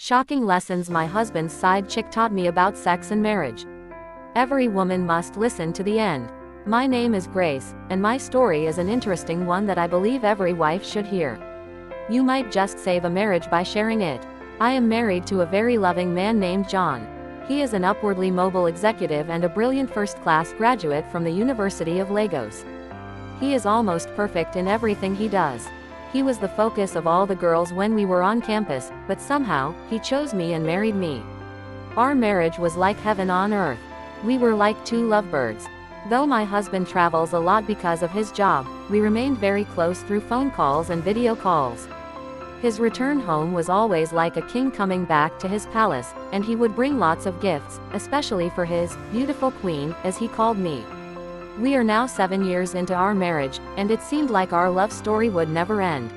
Shocking lessons my husband's side chick taught me about sex and marriage. Every woman must listen to the end. My name is Grace, and my story is an interesting one that I believe every wife should hear. You might just save a marriage by sharing it. I am married to a very loving man named John. He is an upwardly mobile executive and a brilliant first-class graduate from the University of Lagos. He is almost perfect in everything he does. He was the focus of all the girls when we were on campus, but somehow, he chose me and married me. Our marriage was like heaven on earth. We were like two lovebirds. Though my husband travels a lot because of his job, we remained very close through phone calls and video calls. His return home was always like a king coming back to his palace, and he would bring lots of gifts, especially for his beautiful queen, as he called me. We are now 7 years into our marriage, and it seemed like our love story would never end.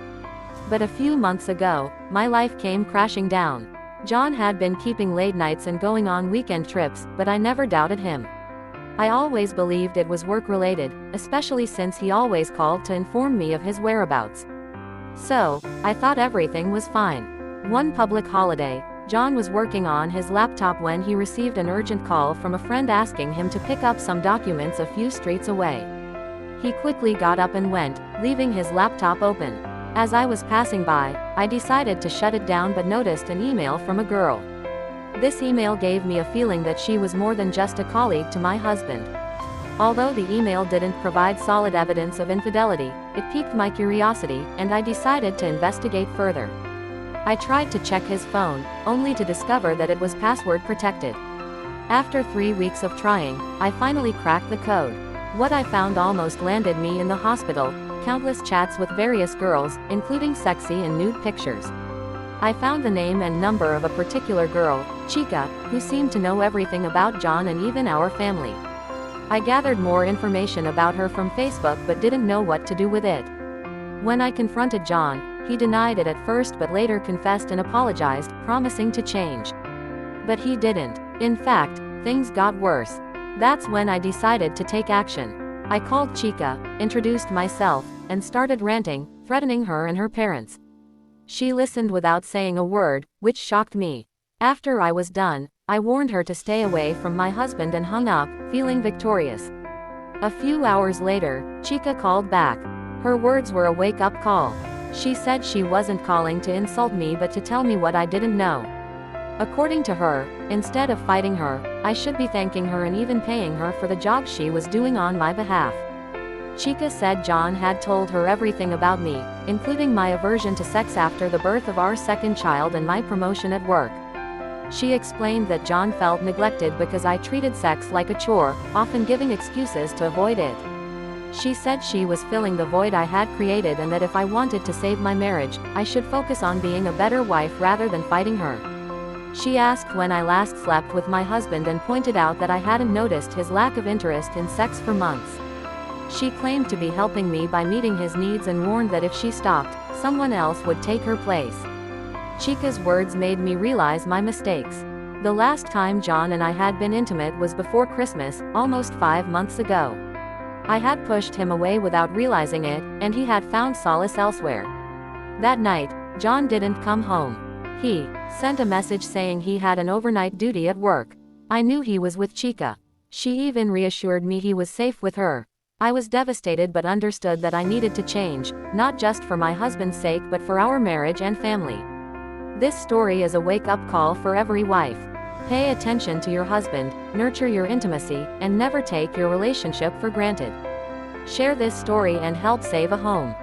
But a few months ago, my life came crashing down. John had been keeping late nights and going on weekend trips, but I never doubted him. I always believed it was work-related, especially since he always called to inform me of his whereabouts. So, I thought everything was fine. One public holiday, John was working on his laptop when he received an urgent call from a friend asking him to pick up some documents a few streets away. He quickly got up and went, leaving his laptop open. As I was passing by, I decided to shut it down but noticed an email from a girl. This email gave me a feeling that she was more than just a colleague to my husband. Although the email didn't provide solid evidence of infidelity, it piqued my curiosity, and I decided to investigate further. I tried to check his phone, only to discover that it was password protected. After 3 weeks of trying, I finally cracked the code. What I found almost landed me in the hospital: countless chats with various girls, including sexy and nude pictures. I found the name and number of a particular girl, Chica, who seemed to know everything about John and even our family. I gathered more information about her from Facebook but didn't know what to do with it. When I confronted John, he denied it at first but later confessed and apologized, promising to change. But he didn't. In fact, things got worse. That's when I decided to take action. I called Chica, introduced myself, and started ranting, threatening her and her parents. She listened without saying a word, which shocked me. After I was done, I warned her to stay away from my husband and hung up, feeling victorious. A few hours later, Chica called back. Her words were a wake-up call. She said she wasn't calling to insult me but to tell me what I didn't know. According to her, instead of fighting her, I should be thanking her and even paying her for the job she was doing on my behalf. Chica said John had told her everything about me, including my aversion to sex after the birth of our second child and my promotion at work. She explained that John felt neglected because I treated sex like a chore, often giving excuses to avoid it. She said she was filling the void I had created and that if I wanted to save my marriage, I should focus on being a better wife rather than fighting her. She asked when I last slept with my husband and pointed out that I hadn't noticed his lack of interest in sex for months. She claimed to be helping me by meeting his needs and warned that if she stopped, someone else would take her place. Chica's words made me realize my mistakes. The last time John and I had been intimate was before Christmas, almost 5 months ago. I had pushed him away without realizing it, and he had found solace elsewhere. That night, John didn't come home. He sent a message saying he had an overnight duty at work. I knew he was with Chica. She even reassured me he was safe with her. I was devastated but understood that I needed to change, not just for my husband's sake but for our marriage and family. This story is a wake-up call for every wife. Pay attention to your husband, nurture your intimacy, and never take your relationship for granted. Share this story and help save a home.